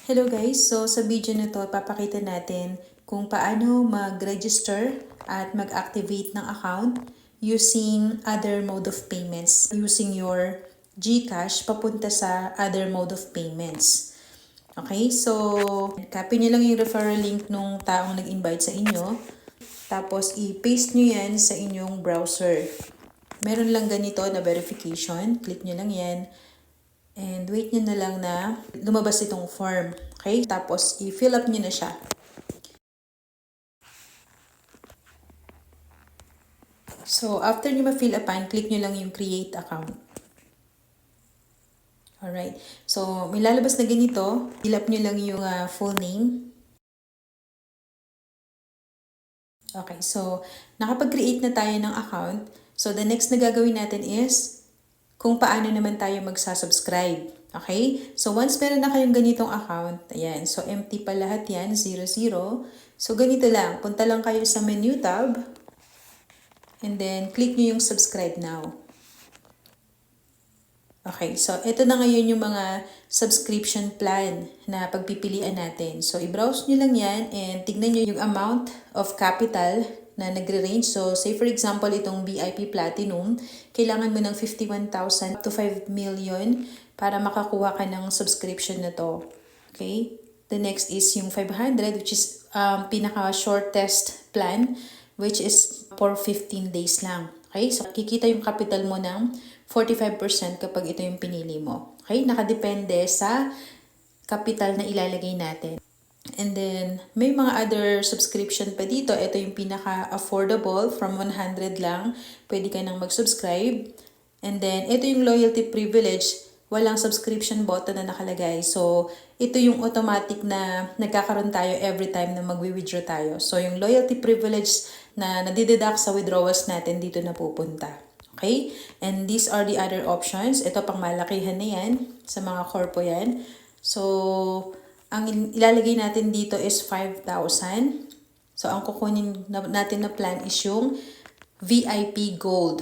Hello guys! So sa video na to, papakita natin kung paano mag-register at mag-activate ng account using other mode of payments. Using your GCash papunta sa other mode of payments. Okay? So, copy nyo lang yung referral link nung taong nag-invite sa inyo. Tapos, i-paste nyo yan sa inyong browser. Meron lang ganito na verification. Click nyo lang yan. And wait nyo na lang na lumabas itong form. Okay? Tapos, i-fill up nyo na siya. So, after nyo ma-fill upan, click nyo lang yung create account. Alright. So, may lalabas na ganito. Fill up nyo lang yung full name. Okay. So, nakapag-create na tayo ng account. So, the next na gagawin natin is kung paano naman tayo magsasubscribe. Okay? So, once meron na kayong ganitong account, ayan. So, empty pa lahat yan, 00. So, ganito lang. Punta lang kayo sa menu tab. And then, click nyo yung subscribe now. Okay, so ito na ngayon yung mga subscription plan na pagpipilian natin. So, i-browse nyo lang yan and tignan nyo yung amount of capital na nagre-range. So, say for example, itong VIP Platinum, kailangan mo ng 51,000 to 5 million para makakuha ka ng subscription na to. Okay? The next is yung 500, which is pinaka-shortest plan, which is for 15 days lang. Okay? So, kikita yung capital mo ng 45% kapag ito yung pinili mo. Okay? Nakadepende sa capital na ilalagay natin. And then, may mga other subscription pa dito. Ito yung pinaka-affordable. From 100 lang, pwede ka nang mag-subscribe. And then, ito yung loyalty privilege. Walang subscription button na nakalagay. So, ito yung automatic na nagkakaroon tayo every time na mag-withdraw tayo. So, yung loyalty privilege na nadideduct sa withdrawals natin dito na pupunta. Okay? And these are the other options. Ito pang malakihan na yan. Sa mga corpo yan. So, ang ilalagay natin dito is 5,000. So, ang kukunin natin na plan is yung VIP Gold.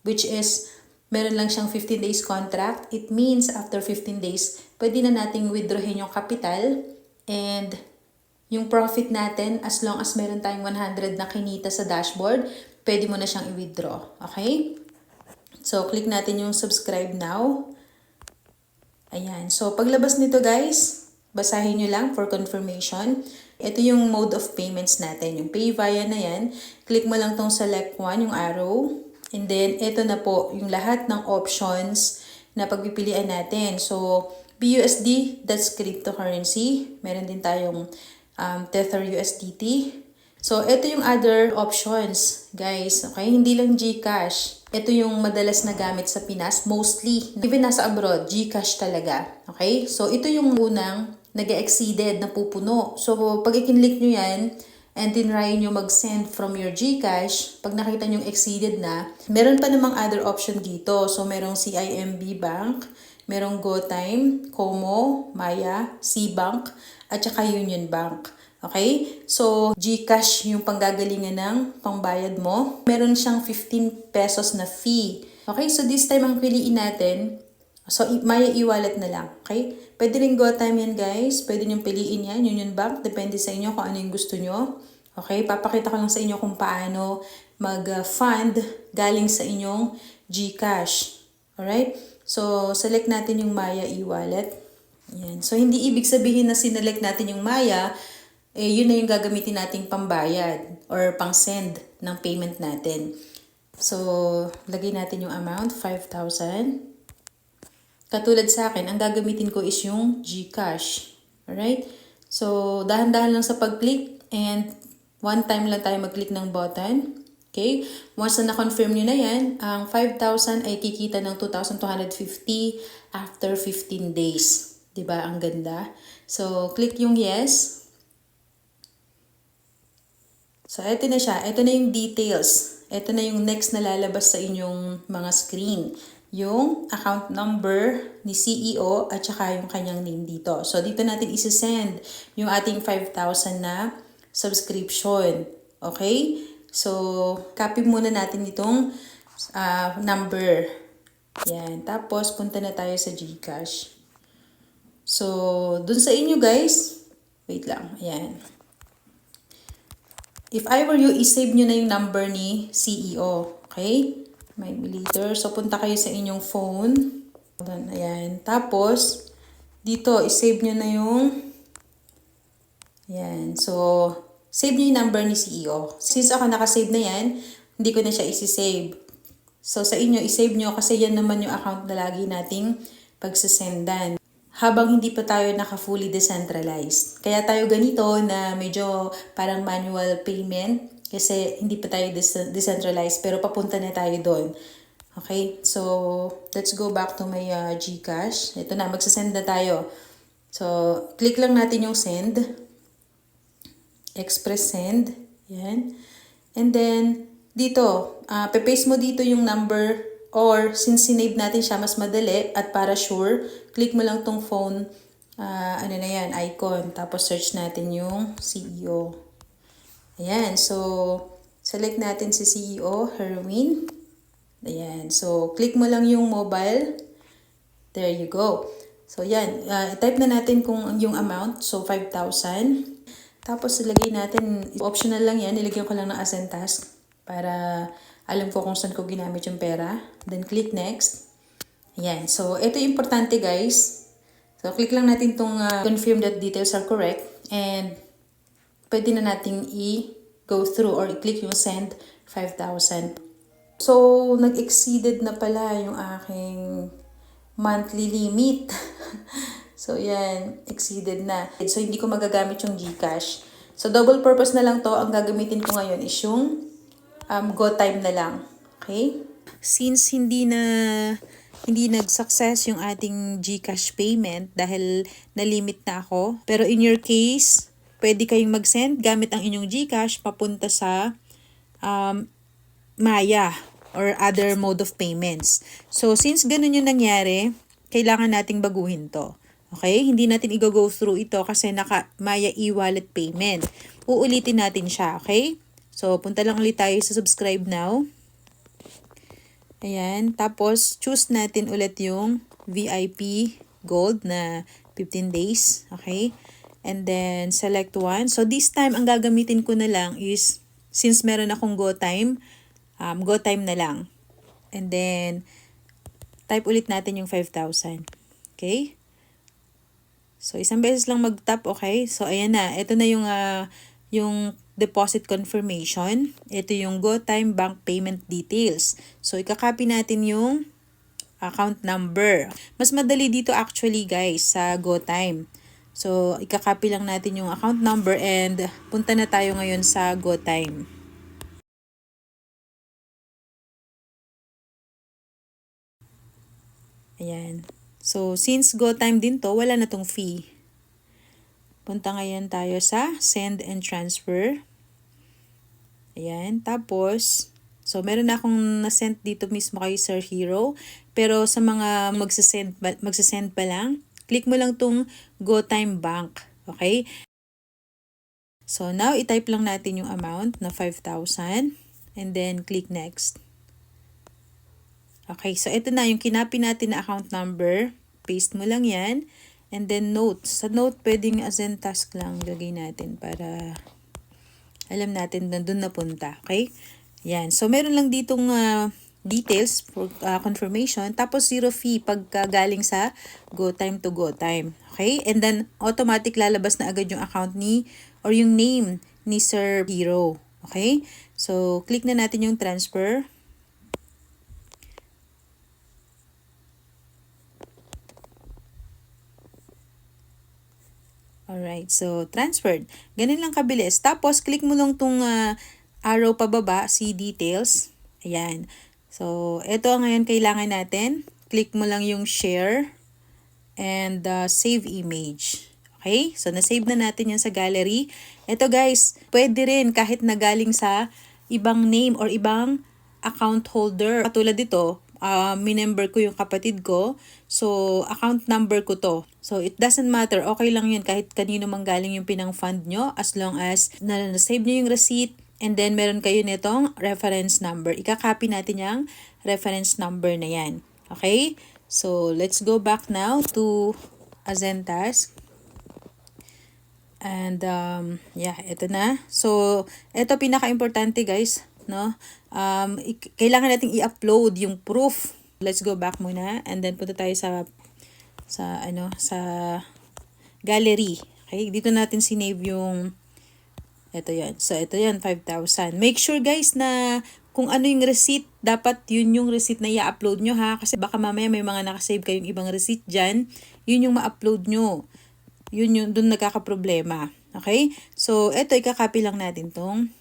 Which is, meron lang siyang 15 days contract. It means, after 15 days, pwede na nating withdrawin yung capital. And yung profit natin, as long as meron tayong 100 na kinita sa dashboard, pwede mo na siyang i-withdraw. Okay? So, click natin yung subscribe now. Ayan. So, paglabas nito guys, basahin nyo lang for confirmation. Ito yung mode of payments natin. Yung pay via na yan. Click mo lang tong select one, yung arrow. And then, ito na po yung lahat ng options na pagpipilian natin. So, BUSD, that's cryptocurrency. Meron din tayong Tether USDT. So, ito yung other options, guys. Okay? Hindi lang GCash. Ito yung madalas na gamit sa Pinas. Mostly, even nasa abroad, GCash talaga. Okay? So, ito yung unang nag-exceeded na pupuno. So, pag i-click nyo yan, and tinry nyo mag-send from your GCash, pag nakita nyo exceeded na, meron pa namang other option dito. So, merong CIMB Bank, merong GoTime, Como, Maya, C-Bank, at saka Union Bank. Okay? So, GCash yung panggagalingan ng pangbayad mo. Meron siyang 15 pesos na fee. Okay? So, this time ang piliin natin, so, Maya e-wallet na lang. Okay? Pwede rin GoTime yan, guys. Pwede nyo piliin yan. Union Bank. Depende sa inyo kung ano yung gusto nyo. Okay? Papakita ko lang sa inyo kung paano mag-fund galing sa inyong GCash. Alright? So, select natin yung Maya e-wallet. Yan. So, hindi ibig sabihin na sinelect natin yung Maya, yun na yung gagamitin nating pambayad or pang-send ng payment natin. So, lagay natin yung amount, 5,000. Katulad sa akin, ang gagamitin ko is yung GCash. Alright? So, dahan-dahan lang sa pag-click and one time lang tayo mag-click ng button. Okay? Once na na-confirm nyo na yan, ang 5,000 ay kikita ng 2,250 after 15 days. Diba? Ang ganda. So, click yung yes. So, ito na siya. Ito na yung details. Ito na yung next na lalabas sa inyong mga screen. Yung account number ni CEO at saka yung kanyang name dito. So, dito natin isi-send yung ating 5,000 na subscription. Okay? So, copy muna natin itong number. Yan. Tapos, punta na tayo sa GCash. So, dun sa inyo guys, wait lang, ayan. If I were you, isave nyo na yung number ni CEO. Okay? Might be later. So, punta kayo sa inyong phone. Ayan. Tapos, dito, isave nyo na yung, ayan. So, save nyo yung number ni CEO. Since ako nakasave na yan, hindi ko na siya isi-save. So, sa inyo, isave nyo kasi yan naman yung account na lagi nating pagsasendan. Habang hindi pa tayo naka-fully decentralized. Kaya tayo ganito na medyo parang manual payment kasi hindi pa tayo decentralized pero papunta na tayo doon. Okay? So, let's go back to my GCash. Ito na, magsasend na tayo. So, click lang natin yung send. Express send. Yan. And then, dito, pe-paste mo dito yung number or since sinave natin siya, mas madali at para sure, click mo lang tong phone, ano na yan, icon. Tapos search natin yung CEO. Ayan, so select natin si CEO, Herwin. Ayan, so click mo lang yung mobile. There you go. So yan, type na natin kung yung amount, so 5,000. Tapos ilagay natin, optional lang yan, ilagyan ko lang ng as and task para alam ko kung saan ko ginamit yung pera. Then click next. Ayan, so ito yung importante guys. So click lang natin itong confirm that details are correct and pwede na nating i-go through or i-click yung send 5,000. So nag-exceeded na pala yung aking monthly limit. So, yan. Exceeded na. So, hindi ko magagamit yung GCash. So, double purpose na lang to. Ang gagamitin ko ngayon is yung GoTime na lang. Okay? Since hindi nag-success yung ating GCash payment dahil na-limit na ako. Pero in your case, pwede kayong mag-send gamit ang inyong GCash papunta sa Maya or other mode of payments. So, since ganun yung nangyari, kailangan nating baguhin to. Okay? Hindi natin i-go through ito kasi naka-Maya e-wallet payment. Uulitin natin siya. Okay? So, punta lang ulit tayo sa subscribe now. Ayan. Tapos, choose natin ulit yung VIP Gold na 15 days. Okay? And then, select one. So, this time, ang gagamitin ko na lang is, since meron akong GoTime na lang. And then, type ulit natin yung 5,000. Okay? So, isang beses lang mag-tap, okay? So, ayan na. Ito na yung deposit confirmation. Ito yung GoTime bank payment details. So, ikakopy natin yung account number. Mas madali dito actually, guys, sa GoTime. So, ikakopy lang natin yung account number and punta na tayo ngayon sa GoTime. Ayan. So, since GoTime din to, wala na tong fee. Punta ngayon tayo sa Send and Transfer. Ayan. Tapos, so meron na akong na-send dito mismo kay Sir Hero. Pero sa mga magsasend pa lang, click mo lang tong GoTime Bank. Okay? So, now, itype lang natin yung amount na 5,000. And then, click Next. Okay, so ito na yung kinopy natin na account number. Paste mo lang yan. And then note. Sa note, pwedeng as in task lang lagay natin para alam natin na doon napunta. Okay? Yan. So, meron lang ditong details for confirmation. Tapos, 0 fee pagka galing sa GoTime to GoTime. Okay? And then, automatic lalabas na agad yung account ni or yung name ni Sir Hero. Okay? So, click na natin yung transfer. Alright, so transferred. Ganun lang kabilis. Tapos, click mo lang tong arrow pababa, see details. Ayan. So, ito ngayon kailangan natin. Click mo lang yung share and save image. Okay? So, na-save na natin yan sa gallery. Ito guys, pwede rin kahit nagaling sa ibang name or ibang account holder. Katulad dito, minember ko yung kapatid ko. So, account number ko to. So, it doesn't matter. Okay lang yun kahit kanino manggaling yung pinang-fund nyo as long as na-save nyo yung receipt and then meron kayo nitong reference number. Ika-copy natin yung reference number na yan. Okay? So, let's go back now to Azentas. And yeah, ito na. So, ito pinaka-importante guys, no? Kailangan nating i-upload yung proof. Let's go back muna and then punta tayo sa gallery. Okay, dito natin sinave yung ito yan. So, ito yan, 5,000. Make sure guys na kung ano yung receipt, dapat yun yung receipt na i-upload nyo ha. Kasi baka mamaya may mga nakasave kayong ibang receipt dyan. Yun yung ma-upload nyo. Yun yung dun nagkakaproblema. Okay? So, ito, ikakopy lang natin tong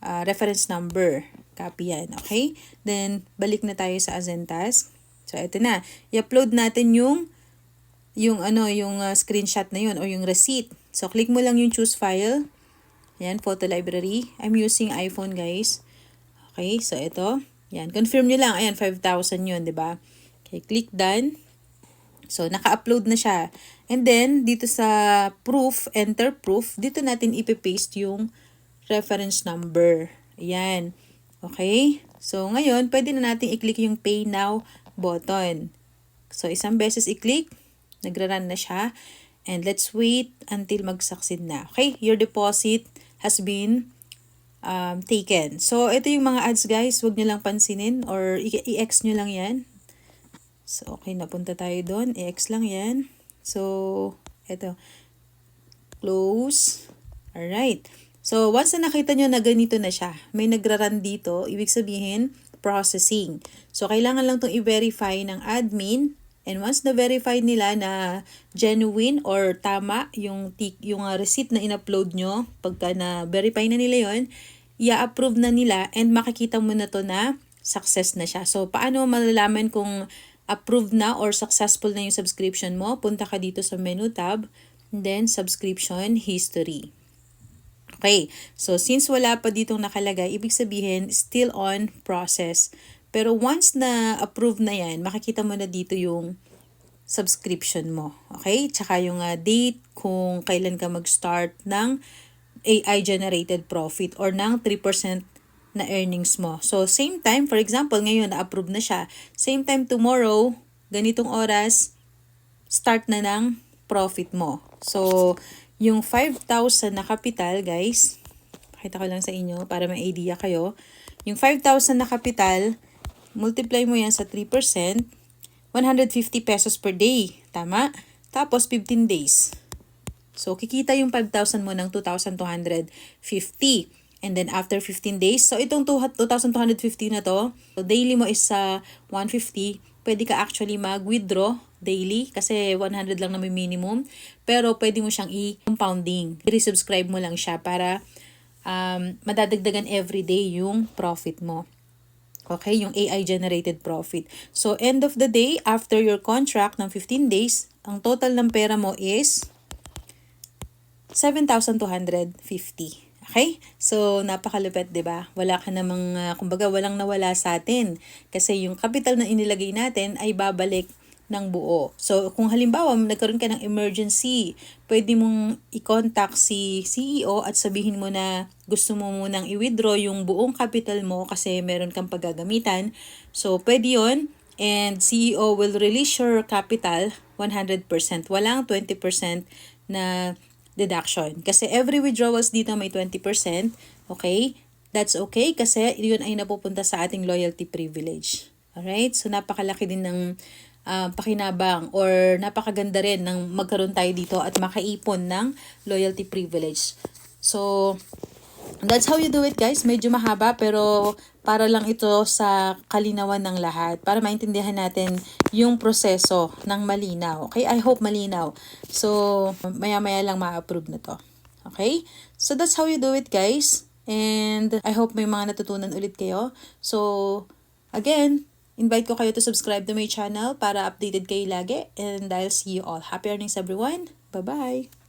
reference number. Copy yan. Okay? Then, balik na tayo sa Azentas. So, ito na. I-upload natin yung screenshot na yun or yung receipt. So, click mo lang yung choose file. Yan, photo library. I'm using iPhone, guys. Okay, so ito. Yan, confirm nyo lang. Ayan, 5,000 yun, di ba? Okay, click done. So, naka-upload na siya. And then, dito sa proof, enter proof, dito natin ipipaste yung reference number. Ayan. Okay? So, ngayon, pwede na natin i-click yung Pay Now button. So, isang beses i-click, nagra-run na siya. And let's wait until mag-succeed na. Okay? Your deposit has been taken. So, ito yung mga ads guys. Huwag nyo lang pansinin or i-X nyo lang yan. So, okay. Napunta tayo doon. I-X lang yan. So, ito. Close. Alright. So, once na nakita nyo na ganito na siya, may nagra-run dito, ibig sabihin, processing. So, kailangan lang itong i-verify ng admin. And once na-verify nila na genuine or tama yung receipt na in-upload nyo, pagka na-verify na nila yon, i-approve na nila and makikita mo na to na success na siya. So, paano malalaman kung approved na or successful na yung subscription mo? Punta ka dito sa menu tab, and then subscription history. Okay, so since wala pa ditong nakalagay, ibig sabihin still on process. Pero once na approve na yan, makikita mo na dito yung subscription mo. Okay? Tsaka yung date kung kailan ka mag-start ng AI-generated profit or ng 3% na earnings mo. So, same time, for example, ngayon na-approve na siya. Same time tomorrow, ganitong oras, start na ng profit mo. So, yung 5,000 na capital, guys, pakita ko lang sa inyo para may idea kayo. Yung 5,000 na capital, multiply mo yan sa 3%, 150 pesos per day. Tama? Tapos, 15 days. So, kikita yung 5,000 mo ng 2,250. And then, after 15 days, so itong 2,250 na to, so daily mo is 150, pwede ka actually mag-withdraw daily kasi 100 lang na may minimum. Pero, pwede mo siyang i-compounding. I-resubscribe mo lang siya para madadagdagan everyday yung profit mo. Okay, yung AI-generated profit. So, end of the day, after your contract ng 15 days, ang total ng pera mo is 7,250. Okay? So, napakalupit, diba? Wala ka namang, kumbaga, walang nawala sa atin. Kasi yung capital na inilagay natin ay babalik ng buo. So, kung halimbawa, nagkaroon ka ng emergency, pwede mong i-contact si CEO at sabihin mo na gusto mo munang i-withdraw yung buong capital mo kasi meron kang paggagamitan. So, pwede yun. And CEO will release your capital 100%. Walang 20% na deduction. Kasi every withdrawals dito may 20%. Okay? That's okay kasi yun ay napupunta sa ating loyalty privilege. Alright? So, napakalaki din ng pakinabang or napakaganda rin ng magkaroon tayo dito at makaipon ng loyalty privilege. So, that's how you do it guys. Medyo mahaba pero para lang ito sa kalinawan ng lahat. Para maintindihan natin yung proseso ng malinaw. Okay? I hope malinaw. So, maya-maya lang ma-approve na to. Okay? So, that's how you do it guys. And I hope may mga natutunan ulit kayo. So, again, invite ko kayo to subscribe to my channel para updated kayo lagi. And I'll see you all. Happy earnings everyone. Bye-bye!